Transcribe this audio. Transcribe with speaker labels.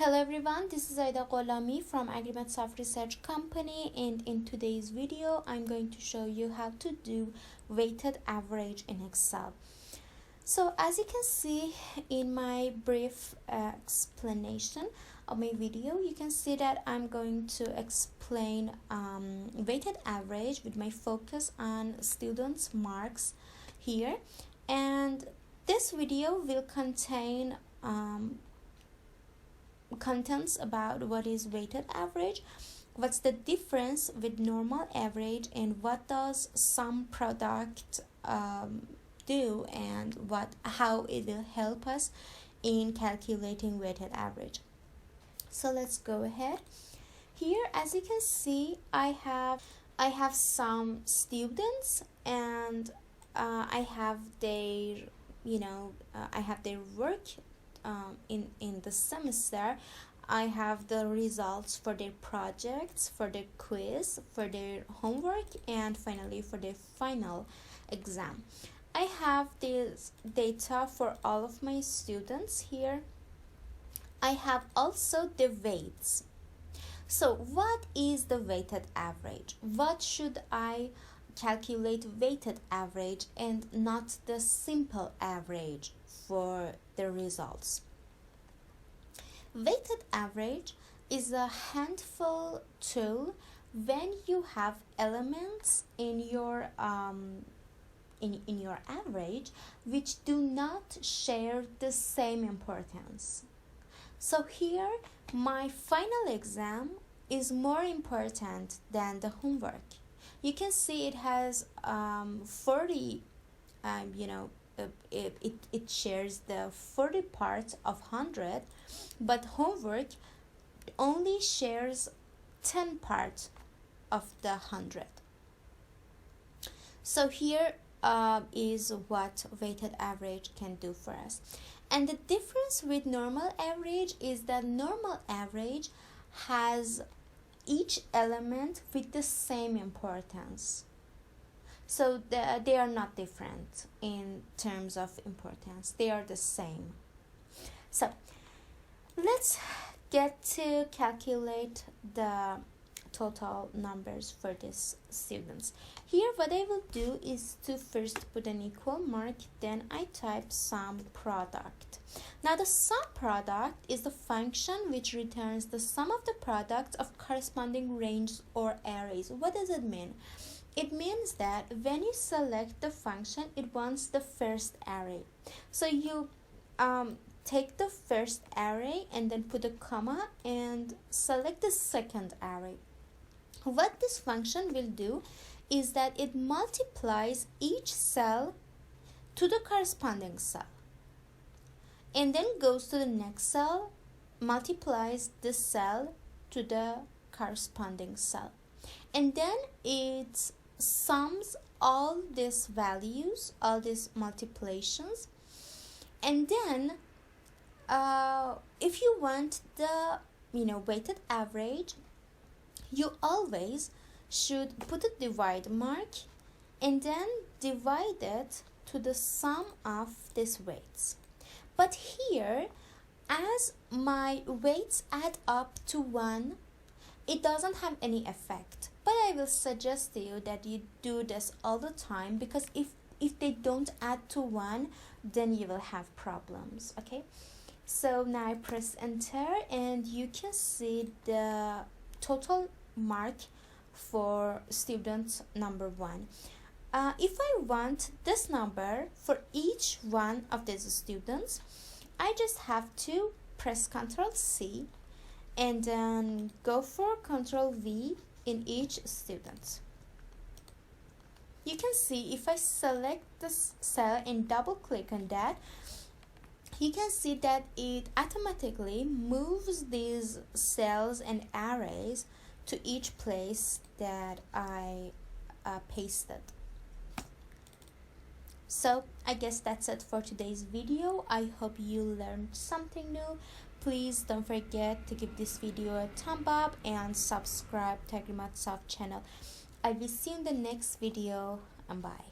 Speaker 1: Hello everyone, this is Aida Gholami from Agreement Research Company, and in today's video I'm going to show you how to do weighted average in Excel. So as you can see in my brief explanation of my video, you can see that I'm going to explain weighted average with my focus on students' marks here, and this video will contain contents about what is weighted average, what's the difference with normal average, and what does SUMPRODUCT do, and how it will help us in calculating weighted average. So let's go ahead. Here, as you can see, I have some students, and I have their work in the semester. I have the results for their projects, for their quiz, for their homework, and finally for their final exam. I have this data for all of my students here. I have also the weights. So what is the weighted average? What should I calculate weighted average and not the simple average for the results? Weighted average is a handful tool when you have elements in your average which do not share the same importance. So here my final exam is more important than the homework. You can see it has 40 it shares the 40 parts of 100, but homework only shares 10 parts of the 100. So here is what weighted average can do for us. And the difference with normal average is that normal average has each element with the same importance. So they are not different in terms of importance. They are the same. So let's get to calculate the total numbers for these students. Here what I will do is to first put an equal mark, then I type SUMPRODUCT. Now the SUMPRODUCT is the function which returns the sum of the products of corresponding ranges or arrays. What does it mean? It means that when you select the function, it wants the first array. So you take the first array and then put a comma and select the second array. What this function will do is that it multiplies each cell to the corresponding cell, and then goes to the next cell, multiplies this cell to the corresponding cell, and then it sums all these values, all these multiplications, and then if you want the weighted average, you always should put a divide mark and then divide it to the sum of these weights. But here, as my weights add up to 1, it doesn't have any effect. But I will suggest to you that you do this all the time, because if they don't add to 1, then you will have problems. Okay, so now I press enter and you can see the total mark for student number 1. If I want this number for each one of these students, I just have to press Ctrl C and then go for Ctrl V in each student. You can see if I select this cell and double click on that, you can see that it automatically moves these cells and arrays to each place that I pasted. So I guess that's it for today's video. I hope you learned something new. Please don't forget to give this video a thumb up and subscribe to Agreement channel. I will see you in the next video, and bye.